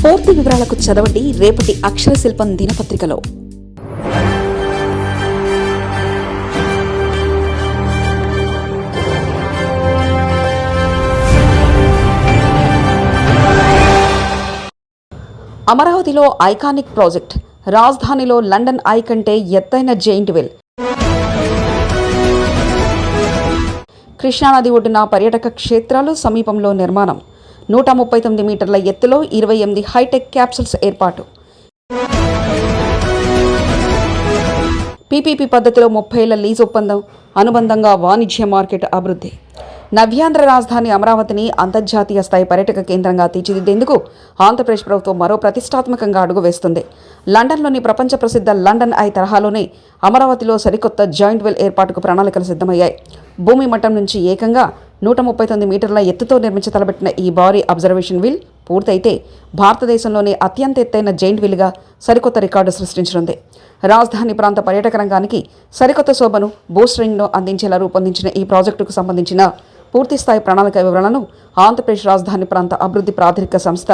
పూర్తి వివరాలకు చదవండి రేపటి అక్షర శిల్పం దినపత్రికలో. అమరావతిలో ఐకానిక్ ప్రాజెక్ట్, రాజధానిలో లండన్ ఐ కంటే ఎత్తైన జెయింట్ వీల్. కృష్ణానది ఒడ్డున పర్యాటక క్షేత్రాలు సమీపంలో నిర్మాణం. 139 మీటర్ల ఎత్తులో 28 హైటెక్ క్యాప్సూల్స్ ఏర్పాటు. పీపీపీ పద్ధతిలో 30 ఏళ్ల లీజ్ ఒప్పందం, అనుబంధంగా వాణిజ్య మార్కెట్ అభివృద్ధి. నవ్యాంధ్ర రాజధాని అమరావతిని అంతర్జాతీయ స్థాయి పర్యాటక కేంద్రంగా తీర్చిదిద్దేందుకు ఆంధ్రప్రదేశ్ ప్రభుత్వం మరో ప్రతిష్టాత్మకంగా అడుగు వేస్తుంది. లండన్లోని ప్రపంచ ప్రసిద్ధ లండన్ ఐ తరహాలోనే అమరావతిలో సరికొత్త జాయింట్ వీల్ ఏర్పాటుకు ప్రణాళికలు సిద్ధమయ్యాయి. భూమి మట్టం నుంచి ఏకంగా 139 మీటర్ల ఎత్తుతో తలపెట్టిన ఈ భారీ అబ్జర్వేషన్ వీల్ పూర్తయితే భారతదేశంలోనే అత్యంత ఎత్తైన జైంట్ వీల్గా సరికొత్త రికార్డు సృష్టించనుంది. రాజధాని ప్రాంత పర్యాటక రంగానికి సరికొత్త శోభను, బూస్టరింగ్ను అందించేలా రూపొందించిన ఈ ప్రాజెక్టుకు సంబంధించిన పూర్తిస్థాయి ప్రణాళిక వివరాలను ఆంధ్రప్రదేశ్ రాజధాని ప్రాంత అభివృద్ధి ప్రాధికారిక సంస్థ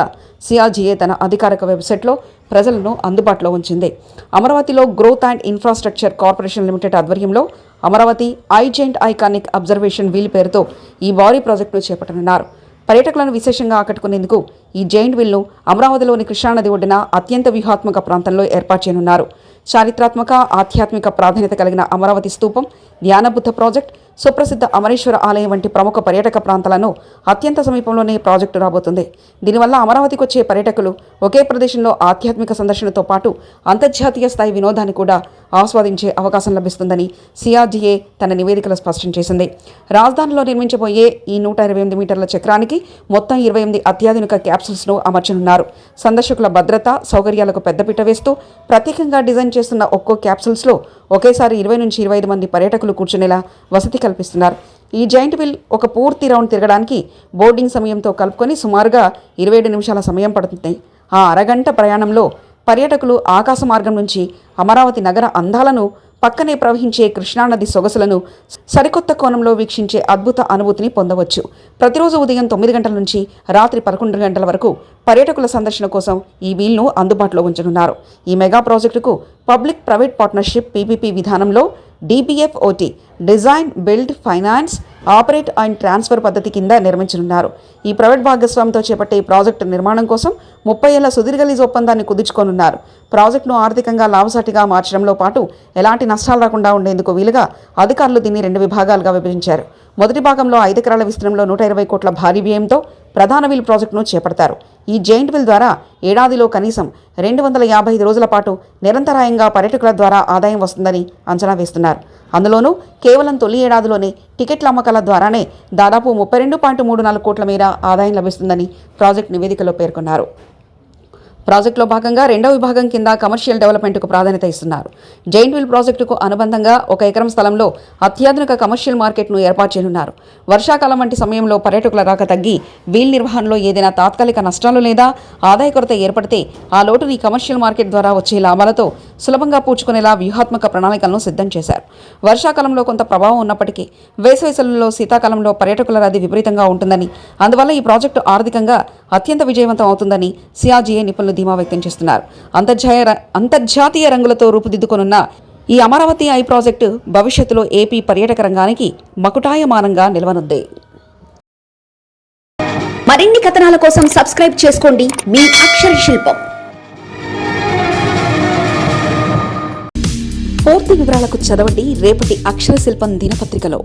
సిఆర్జీఏ తన అధికారిక వెబ్సైట్లో ప్రజలను అందుబాటులో ఉంచింది. అమరావతిలో growth and infrastructure corporation limited ఆధ్వర్యంలో అమరావతి ఐజెంట్ ఐకానిక్ అబ్జర్వేషన్ వీల్ పేరుతో ఈ భారీ ప్రాజెక్టును చేపట్టనున్నారు. పర్యాటకులను విశేషంగా ఆకట్టుకునేందుకు ఈ జైంట్ వీల్ను అమరావతిలోని కృష్ణానది ఒడ్డున అత్యంత వ్యూహాత్మక ప్రాంతంలో ఏర్పాటు చేయనున్నారు. చారిత్రాత్మక, ఆధ్యాత్మిక ప్రాధాన్యత కలిగిన అమరావతి స్తూపం, ధ్యానబుద్ధ ప్రాజెక్ట్, సుప్రసిద్ధ అమరేశ్వర ఆలయం వంటి ప్రముఖ పర్యాటక ప్రాంతాలను అత్యంత సమీపంలోనే ప్రాజెక్టు రాబోతుంది. దీనివల్ల అమరావతికి వచ్చే పర్యాటకులు ఒకే ప్రదేశంలో ఆధ్యాత్మిక సందర్శనతో పాటు అంతర్జాతీయ స్థాయి వినోదాన్ని కూడా ఆస్వాదించే అవకాశం లభిస్తుందని సిఆర్జీఏ తన నివేదికలో స్పష్టం చేసింది. రాజధానిలో నిర్మించబోయే ఈ 128 మీటర్ల చక్రానికి మొత్తం 28 అత్యాధునిక క్యాప్సూల్స్ను అమర్చనున్నారు. సందర్శకుల భద్రత, సౌకర్యాలకు పెద్దపీట వేస్తూ ప్రత్యేకంగా డిజైన్ చేస్తున్న ఒక్కో క్యాప్సూల్స్లో ఒకేసారి 20 నుంచి 25 మంది పర్యాటకులు కూర్చునేలా వసతి కల్పిస్తున్నారు. ఈ జాయింట్ వీల్ ఒక పూర్తి రౌండ్ తిరగడానికి బోర్డింగ్ సమయంతో కలుపుకొని సుమారుగా 27 నిమిషాల సమయం పడుతుంది. ఆ అరగంట ప్రయాణంలో పర్యాటకులు ఆకాశ మార్గం నుంచి అమరావతి నగర అందాలను, పక్కనే ప్రవహించే కృష్ణానది సొగసులను సరికొత్త కోణంలో వీక్షించే అద్భుత అనుభూతిని పొందవచ్చు. ప్రతిరోజు ఉదయం 9 గంటల నుంచి రాత్రి 11 గంటల వరకు పర్యాటకుల సందర్శన కోసం ఈ వీల్ను అందుబాటులో ఉంచనున్నారు. ఈ మెగా ప్రాజెక్టుకు పబ్లిక్ ప్రైవేట్ పార్ట్నర్షిప్ పీపీపీ విధానంలో DBFOT design, build, finance, operate and transfer పద్ధతి కింద నిర్మించనున్నారు. ఈ ప్రైవేట్ భాగస్వామ్యంతో చేపట్టే ఈ ప్రాజెక్టు నిర్మాణం కోసం 30 ఏళ్ల సుదీర్ఘ లీజ్ ఒప్పందాన్ని కుదుర్చుకోనున్నారు. ప్రాజెక్టును ఆర్థికంగా లాభసాటిగా మార్చడంలో పాటు ఎలాంటి నష్టాలు రాకుండా ఉండేందుకు వీలుగా అధికారులు దీన్ని 2 విభాగాలుగా విభజించారు. మొదటి భాగంలో 5 ఎకరాల విస్తీర్ణంలో 120 కోట్ల భారీ వ్యయంతో ప్రధాన వీల్ ప్రాజెక్టును చేపడతారు. ఈ జైంట్ వీల్ ద్వారా ఏడాదిలో కనీసం 255 రోజుల పాటు నిరంతరాయంగా పర్యాటకుల ద్వారా ఆదాయం వస్తుందని అంచనా వేస్తున్నారు. అందులోనూ కేవలం తొలి ఏడాదిలోనే టికెట్ల అమ్మకాల ద్వారానే దాదాపు 32.34 కోట్ల మేర ఆదాయం లభిస్తుందని ప్రాజెక్టు నివేదికలో పేర్కొన్నారు. ప్రాజెక్టులో భాగంగా 2వ విభాగం కింద కమర్షియల్ డెవలప్మెంట్కు ప్రాధాన్యత ఇస్తున్నారు. జైంట్ వీల్ ప్రాజెక్టుకు అనుబంధంగా 1 ఎకరం స్థలంలో అత్యాధునిక కమర్షియల్ మార్కెట్ను ఏర్పాటు చేయనున్నారు. వర్షాకాలం వంటి సమయంలో పర్యాటకుల రాక తగ్గి వీల్ నిర్వహణలో ఏదైనా తాత్కాలిక నష్టాలు లేదా ఆదాయ కొరత ఏర్పడితే ఆ లోటుని కమర్షియల్ మార్కెట్ ద్వారా వచ్చే లాభాలతో సులభంగా పూడ్చుకునేలా వ్యూహాత్మక ప్రణాళికలను సిద్ధం చేశారు. వర్షాకాలంలో కొంత ప్రభావం ఉన్నప్పటికీ వేసవి సెలవుల్లో, శీతాకాలంలో పర్యాటకుల రద్దీ విపరీతంగా ఉంటుందని, అందువల్ల ఈ ప్రాజెక్టు ఆర్థికంగా అత్యంత విజయవంతం అవుతుందని సిఆర్జీఏ నిపుణులు ధీమా వ్యక్తం చేస్తున్నారు. అంతర్జాతీయ రంగులతో రూపుదిద్దుకొనున్న ఈ అమరావతి ఐ ప్రాజెక్టు భవిష్యత్తులో ఏపీ పర్యాటక రంగానికి మకుటాయమానంగా నిలవనుంది. మరిన్ని కథనాల కోసం సబ్స్క్రైబ్ చేసుకోండి మీ అక్షర శిల్పం. పూర్తి వివరాలకు చదవండి రేపటి అక్షర శిల్పం దినపత్రికలో.